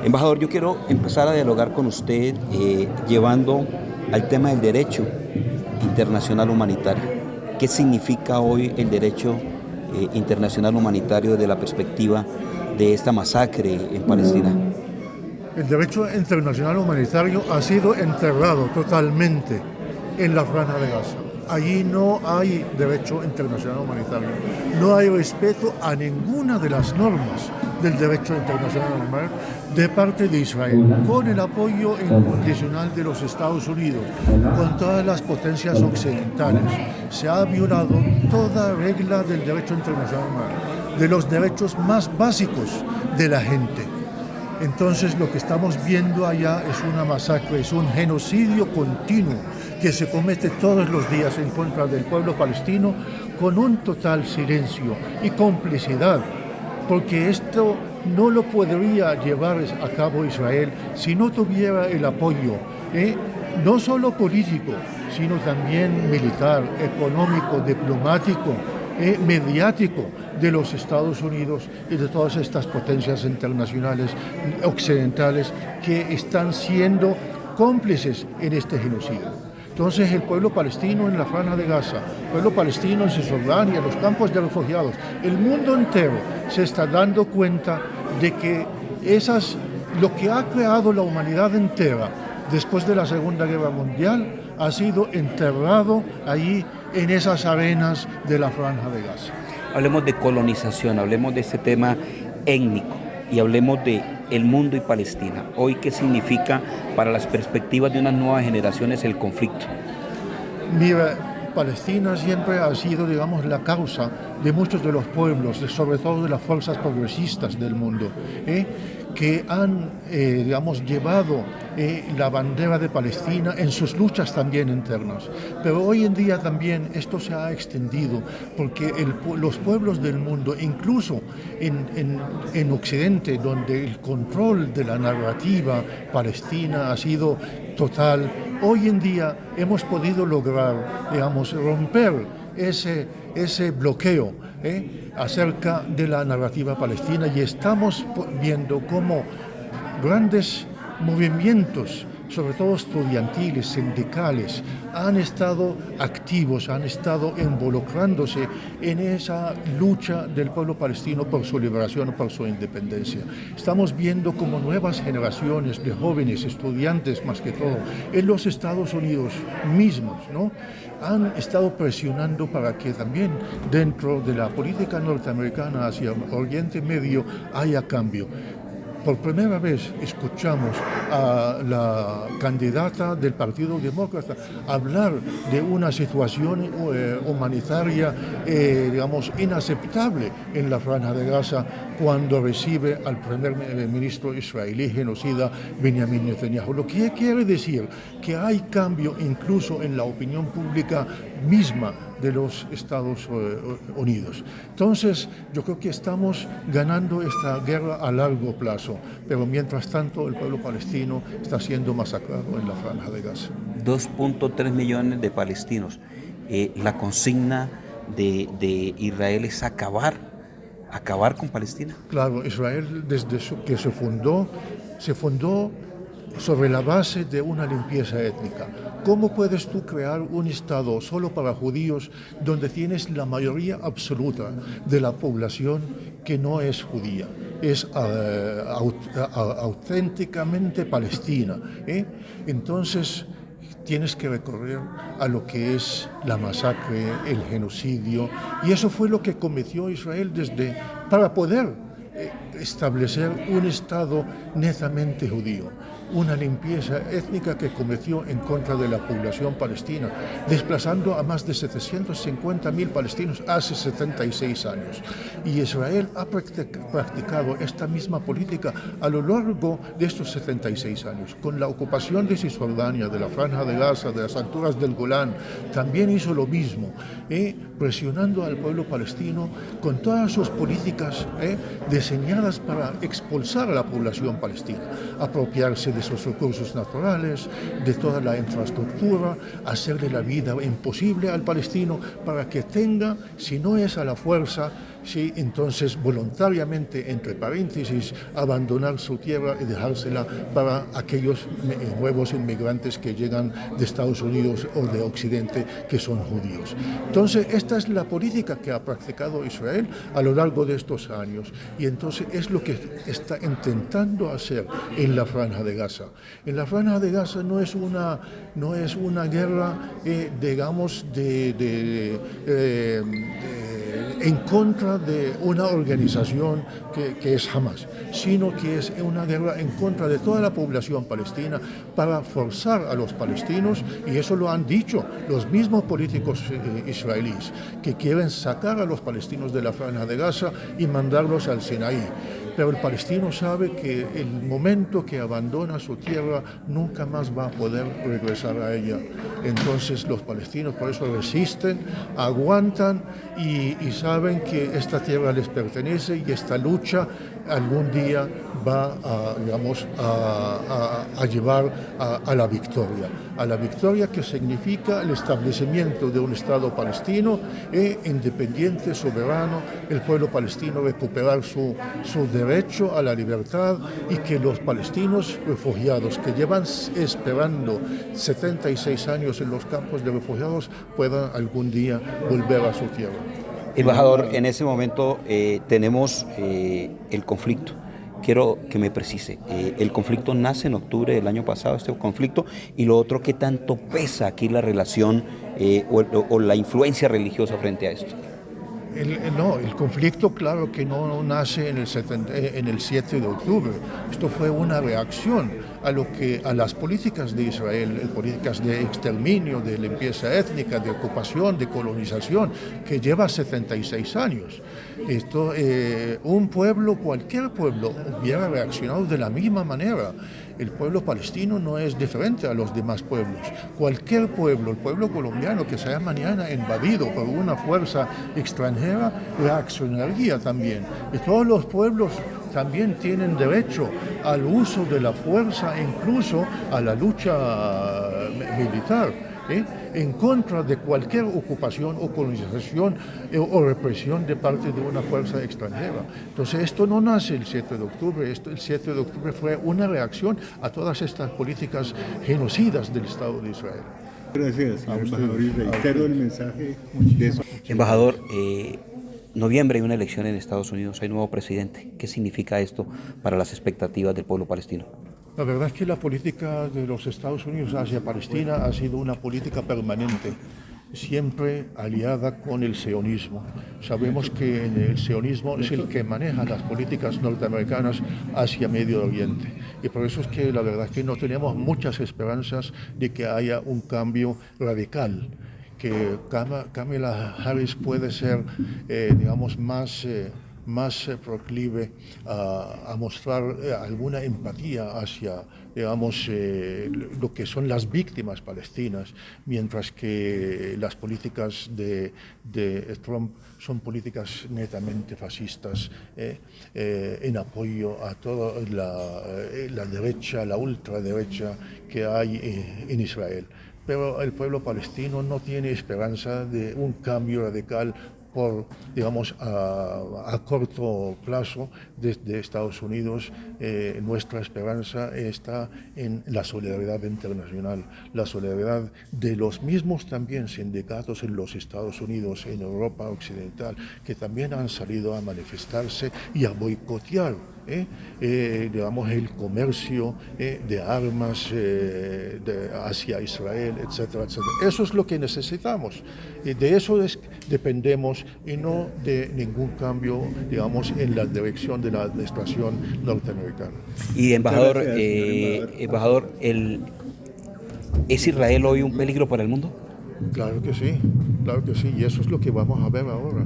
Embajador, yo quiero empezar a dialogar con usted llevando al tema del derecho internacional humanitario. ¿Qué significa hoy el derecho internacional humanitario desde la perspectiva de esta masacre en Palestina? El derecho internacional humanitario ha sido enterrado totalmente en la Franja de Gaza. Allí no hay derecho internacional humanitario. No hay respeto a ninguna de las normas del derecho internacional humanitario de parte de Israel, con el apoyo incondicional de los Estados Unidos, con todas las potencias occidentales. Se ha violado toda regla del derecho internacional humanitario, de los derechos más básicos de la gente. Entonces lo que estamos viendo allá es una masacre, es un genocidio continuo que se comete todos los días en contra del pueblo palestino con un total silencio y complicidad, porque esto no lo podría llevar a cabo Israel si no tuviera el apoyo, no solo político, sino también militar, económico, diplomático, mediático de los Estados Unidos y de todas estas potencias internacionales occidentales que están siendo cómplices en este genocidio. Entonces el pueblo palestino en la Franja de Gaza, el pueblo palestino en Cisjordania, en los campos de refugiados, el mundo entero se está dando cuenta de que lo que ha creado la humanidad entera después de la Segunda Guerra Mundial ha sido enterrado allí en esas arenas de la Franja de Gaza. Hablemos de colonización, hablemos de este tema étnico y hablemos de el mundo y Palestina. Hoy, ¿qué significa para las perspectivas de unas nuevas generaciones el conflicto? Mira, Palestina siempre ha sido, digamos, la causa de muchos de los pueblos, sobre todo de las fuerzas progresistas del mundo, que han, llevado la bandera de Palestina en sus luchas también internas. Pero hoy en día también esto se ha extendido porque los pueblos del mundo, incluso en Occidente, donde el control de la narrativa palestina ha sido total, hoy en día hemos podido lograr, romper ese bloqueo acerca de la narrativa palestina, y estamos viendo cómo grandes movimientos, sobre todo estudiantiles, sindicales, han estado activos, han estado involucrándose en esa lucha del pueblo palestino por su liberación, por su independencia. Estamos viendo como nuevas generaciones de jóvenes, estudiantes más que todo, en los Estados Unidos mismos, han estado presionando para que también dentro de la política norteamericana hacia Oriente Medio haya cambio. Por primera vez escuchamos a la candidata del Partido Demócrata hablar de una situación humanitaria, inaceptable en la Franja de Gaza cuando recibe al primer ministro israelí genocida Benjamin Netanyahu. Lo que quiere decir que hay cambio incluso en la opinión pública misma de los Estados Unidos. Entonces, yo creo que estamos ganando esta guerra a largo plazo, pero mientras tanto el pueblo palestino está siendo masacrado en la Franja de Gaza. 2.3 millones de palestinos. La consigna de Israel es acabar con Palestina. Claro, Israel desde que se fundó sobre la base de una limpieza étnica. ¿Cómo puedes tú crear un Estado solo para judíos donde tienes la mayoría absoluta de la población que no es judía, es auténticamente palestina? Entonces tienes que recurrir a lo que es la masacre, el genocidio, y eso fue lo que cometió Israel para poder establecer un Estado netamente judío. Una limpieza étnica que cometió en contra de la población palestina, desplazando a más de 750.000 palestinos hace 76 años. Y Israel ha practicado esta misma política a lo largo de estos 76 años. Con la ocupación de Cisjordania, de la Franja de Gaza, de las alturas del Golán, también hizo lo mismo, presionando al pueblo palestino con todas sus políticas diseñadas para expulsar a la población palestina, apropiarse de sus recursos naturales, de toda la infraestructura, hacerle la vida imposible al palestino para que tenga, si no es a la fuerza, sí, entonces voluntariamente, entre paréntesis, abandonar su tierra y dejársela para aquellos nuevos inmigrantes que llegan de Estados Unidos o de Occidente, que son judíos. Entonces, esta es la política que ha practicado Israel a lo largo de estos años, y entonces es lo que está intentando hacer en la Franja de Gaza. En la Franja de Gaza no es una guerra, digamos, en contra de una organización que es Hamas, sino que es una guerra en contra de toda la población palestina para forzar a los palestinos, y eso lo han dicho los mismos políticos israelíes, que quieren sacar a los palestinos de la Franja de Gaza y mandarlos al Sinaí. Pero el palestino sabe que el momento que abandona su tierra nunca más va a poder regresar a ella. Entonces los palestinos por eso resisten, aguantan y saben que esta tierra les pertenece, y esta lucha algún día va a llevar a la victoria que significa el establecimiento de un Estado palestino independiente, soberano, el pueblo palestino recuperar su derecho a la libertad, y que los palestinos refugiados que llevan esperando 76 años en los campos de refugiados puedan algún día volver a su tierra. Embajador, en ese momento tenemos el conflicto. Quiero que me precise, el conflicto nace en octubre del año pasado, este conflicto, y lo otro, ¿qué tanto pesa aquí la relación o la influencia religiosa frente a esto? El conflicto, claro que no nace en el 7 de octubre. Esto fue una reacción a las políticas de Israel, políticas de exterminio, de limpieza étnica, de ocupación, de colonización, que lleva 76 años. Cualquier pueblo hubiera reaccionado de la misma manera. El pueblo palestino no es diferente a los demás pueblos. Cualquier pueblo, el pueblo colombiano que sea mañana invadido por una fuerza extranjera, reaccionaría también. Y todos los pueblos también tienen derecho al uso de la fuerza, incluso a la lucha militar, en contra de cualquier ocupación o colonización o represión de parte de una fuerza extranjera. Entonces esto no nace el 7 de octubre, el 7 de octubre fue una reacción a todas estas políticas genocidas del Estado de Israel. Gracias, señor embajador, y reitero el mensaje de eso. Embajador, noviembre hay una elección en Estados Unidos, hay nuevo presidente. ¿Qué significa esto para las expectativas del pueblo palestino? La verdad es que la política de los Estados Unidos hacia Palestina ha sido una política permanente, siempre aliada con el sionismo. Sabemos que el sionismo es el que maneja las políticas norteamericanas hacia Medio Oriente, y por eso es que la verdad es que no tenemos muchas esperanzas de que haya un cambio radical, que Kamala Harris puede ser, más proclive a mostrar alguna empatía hacia, lo que son las víctimas palestinas, mientras que las políticas de Trump son políticas netamente fascistas, en apoyo a toda la derecha, la ultraderecha que hay en Israel. Pero el pueblo palestino no tiene esperanza de un cambio radical a corto plazo desde Estados Unidos. Nuestra esperanza está en la solidaridad internacional, la solidaridad de los mismos también sindicatos en los Estados Unidos, en Europa Occidental, que también han salido a manifestarse y a boicotear el comercio de armas hacia Israel, etcétera, etcétera. Eso es lo que necesitamos. De eso dependemos, y no de ningún cambio, en la dirección de la administración norteamericana. Y embajador, ¿es Israel hoy un peligro para el mundo? Claro que sí, y eso es lo que vamos a ver ahora,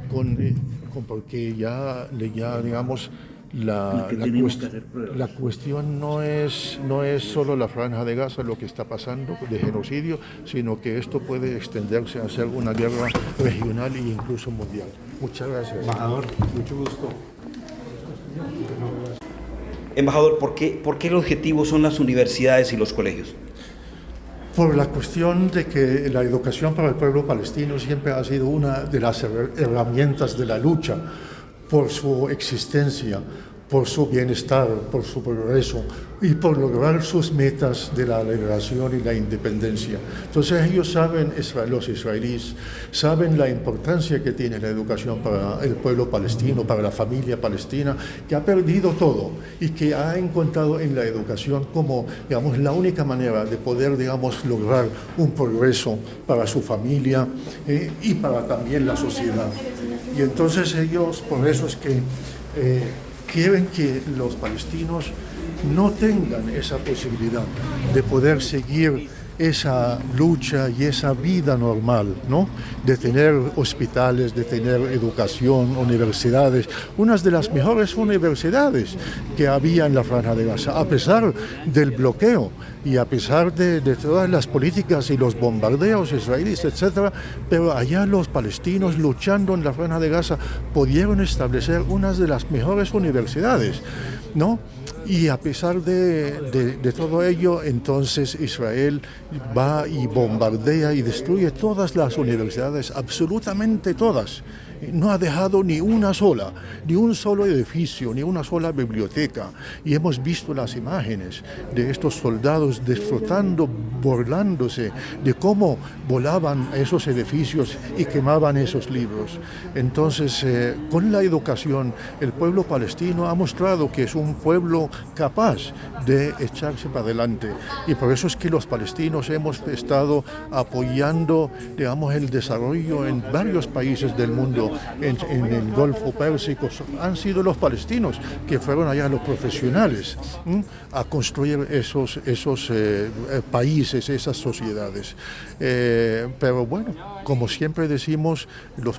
porque la cuestión no es solo la Franja de Gaza lo que está pasando de genocidio, sino que esto puede extenderse a ser una guerra regional e incluso mundial. Muchas gracias. Embajador, mucho gusto. Embajador, ¿por qué el objetivo son las universidades y los colegios? por la cuestión de que la educación para el pueblo palestino siempre ha sido una de las herramientas de la lucha por su existencia, por su bienestar, por su progreso y por lograr sus metas de la liberación y la independencia. Entonces ellos saben, los israelíes, saben la importancia que tiene la educación para el pueblo palestino, para la familia palestina, que ha perdido todo y que ha encontrado en la educación como, digamos, la única manera de poder, digamos, lograr un progreso para su familia y para también la sociedad. Y entonces ellos, por eso es que quieren que los palestinos no tengan esa posibilidad de poder seguir esa lucha y esa vida normal, ¿no? De tener hospitales, de tener educación, universidades, unas de las mejores universidades que había en la Franja de Gaza, a pesar del bloqueo y a pesar de todas las políticas y los bombardeos israelíes, etcétera, pero allá los palestinos luchando en la Franja de Gaza pudieron establecer unas de las mejores universidades, ¿no? Y a pesar de todo ello, entonces Israel va y bombardea y destruye todas las universidades, absolutamente todas. No ha dejado ni una sola, ni un solo edificio, ni una sola biblioteca. Y hemos visto las imágenes de estos soldados disfrutando, burlándose de cómo volaban esos edificios y quemaban esos libros. Entonces, con la educación, el pueblo palestino ha mostrado que es un pueblo capaz de echarse para adelante. Y por eso es que los palestinos hemos estado apoyando, digamos, el desarrollo en varios países del mundo. En el Golfo Pérsico han sido los palestinos que fueron allá los profesionales a construir esos países, esas sociedades. Pero bueno, como siempre decimos, los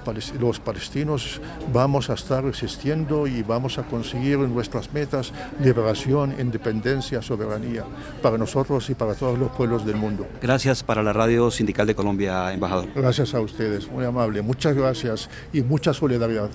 palestinos vamos a estar resistiendo y vamos a conseguir nuestras metas: liberación, independencia, soberanía, para nosotros y para todos los pueblos del mundo. Gracias para la Radio Sindical de Colombia, embajador. Gracias a ustedes, muy amable. Muchas gracias y mucha solidaridad.